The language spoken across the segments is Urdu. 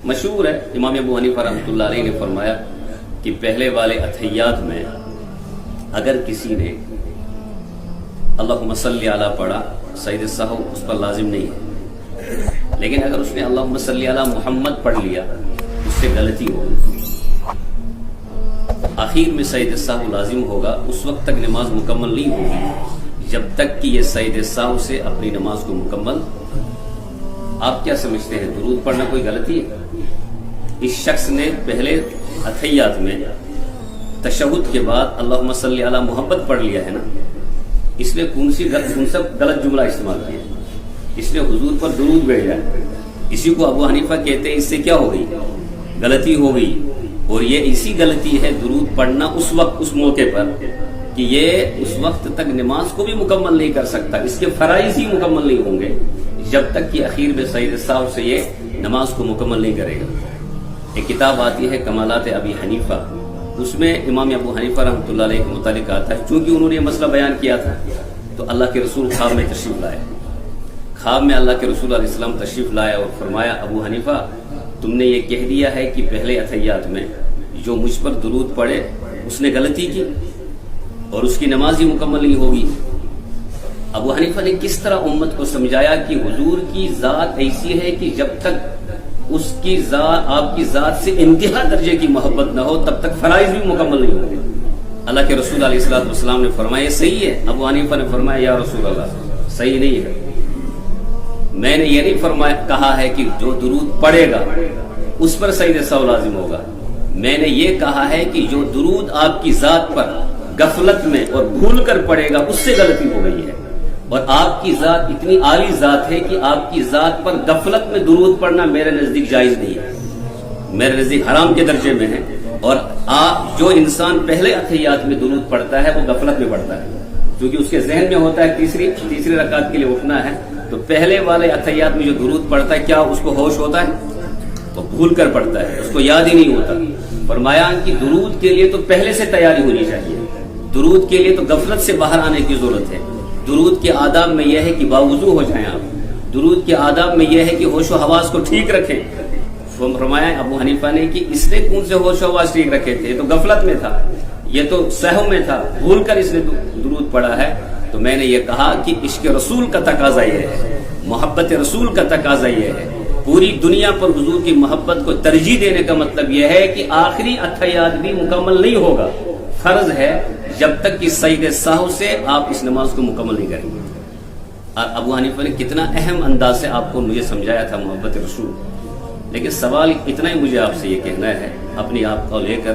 مشہور ہے، امام ابو حنیفہ رحمۃ اللہ علیہ نے فرمایا کہ پہلے والے اتحیات میں اگر کسی نے اللہم صلی علی پڑھا، سجدہ سہو اس پر لازم نہیں ہے، لیکن اگر اس نے اللہم صلی علی محمد پڑھ لیا اس سے غلطی ہوگی، آخر میں سجدہ سہو لازم ہوگا، اس وقت تک نماز مکمل نہیں ہوگی جب تک کہ یہ سجدہ سہو سے اپنی نماز کو مکمل۔ آپ کیا سمجھتے ہیں درود پڑھنا کوئی غلطی ہے؟ اس شخص نے پہلے اتحیات میں تشہد کے بعد اللہم صلی علی محمد پڑھ لیا ہے نا، اس نے کون سا غلط جملہ استعمال کیا، اس نے حضور پر درود بھیجا ہے، اسی کو ابو حنیفہ کہتے ہیں اس سے کیا ہو گئی؟ غلطی ہو گئی۔ اور یہ اسی غلطی ہے درود پڑھنا اس وقت اس موقع پر کہ یہ اس وقت تک نماز کو بھی مکمل نہیں کر سکتا، اس کے فرائض ہی مکمل نہیں ہوں گے جب تک کہ اخیر میں سجدہ سہو سے یہ نماز کو مکمل نہیں کرے گا۔ ایک کتاب آتی ہے کمالات ابی حنیفہ، اس میں امام ابو حنیفہ رحمۃ اللہ علیہ کے متعلق آتا ہے، چونکہ انہوں نے یہ مسئلہ بیان کیا تھا تو اللہ کے رسول خواب میں تشریف لائے، خواب میں اللہ کے رسول علیہ السلام تشریف لائے اور فرمایا ابو حنیفہ تم نے یہ کہہ دیا ہے کہ پہلے اتحیات میں جو مجھ پر درود پڑے اس نے غلطی کی اور اس کی نماز ہی مکمل نہیں ہوگی۔ ابو حنیفہ نے کس طرح امت کو سمجھایا کہ حضور کی ذات ایسی ہے کہ جب تک اس کی ذات آپ کی ذات سے انتہا درجے کی محبت نہ ہو تب تک فرائض بھی مکمل نہیں ہوں گے۔ اللہ کے رسول علیہ السلام نے فرمایا یہ صحیح ہے؟ ابو حنیفہ نے فرمایا یا رسول اللہ صحیح نہیں ہے، میں نے یہ نہیں کہا ہے کہ جو درود پڑھے گا اس پر سجدہ سہو لازم ہوگا، میں نے یہ کہا ہے کہ جو درود آپ کی ذات پر غفلت میں اور بھول کر پڑھے گا اس سے غلطی ہو گئی ہے، اور آپ کی ذات اتنی عالی ذات ہے کہ آپ کی ذات پر غفلت میں درود پڑھنا میرے نزدیک جائز نہیں ہے، میرے نزدیک حرام کے درجے میں ہے، اور جو انسان پہلے اتحیات میں درود پڑھتا ہے وہ غفلت میں پڑھتا ہے، کیونکہ اس کے ذہن میں ہوتا ہے تیسری رکعت کے لیے اٹھنا ہے، تو پہلے والے اتحیات میں جو درود پڑھتا ہے کیا اس کو ہوش ہوتا ہے؟ وہ بھول کر پڑھتا ہے، اس کو یاد ہی نہیں ہوتا۔ فرمایا کہ درود کے لیے تو پہلے سے تیاری ہونی چاہیے، درود کے لیے تو غفلت سے باہر آنے کی ضرورت ہے۔ درود کے آداب میں یہ ہے کہ باوضو ہو جائیں آپ، درود کے آداب میں یہ ہے کہ ہوش و حواس کو ٹھیک رکھیں۔ فرمایا ابو حنیفہ نے کہ اس نے کون سے ہوش و حواس ٹھیک رکھے تھے، تو غفلت میں تھا، یہ تو سہو میں تھا، بھول کر اس نے درود پڑھا ہے۔ تو میں نے یہ کہا کہ عشق رسول کا تقاضا یہ ہے، محبت رسول کا تقاضا یہ ہے، پوری دنیا پر حضور کی محبت کو ترجیح دینے کا مطلب یہ ہے کہ آخری اتحیات بھی مکمل نہیں ہوگا، فرض ہے جب تک کہ سجدہ سہو سے آپ اس نماز کو مکمل نہیں کریں گے۔ ابو حنیفہ نے کتنا اہم انداز سے آپ کو مجھے سمجھایا تھا محبت رسول، لیکن سوال اتنا ہی مجھے آپ سے یہ کہنا ہے اپنی آپ کو لے کر،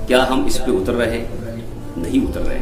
کیا ہم اس پہ اتر رہے؟ نہیں اتر رہے۔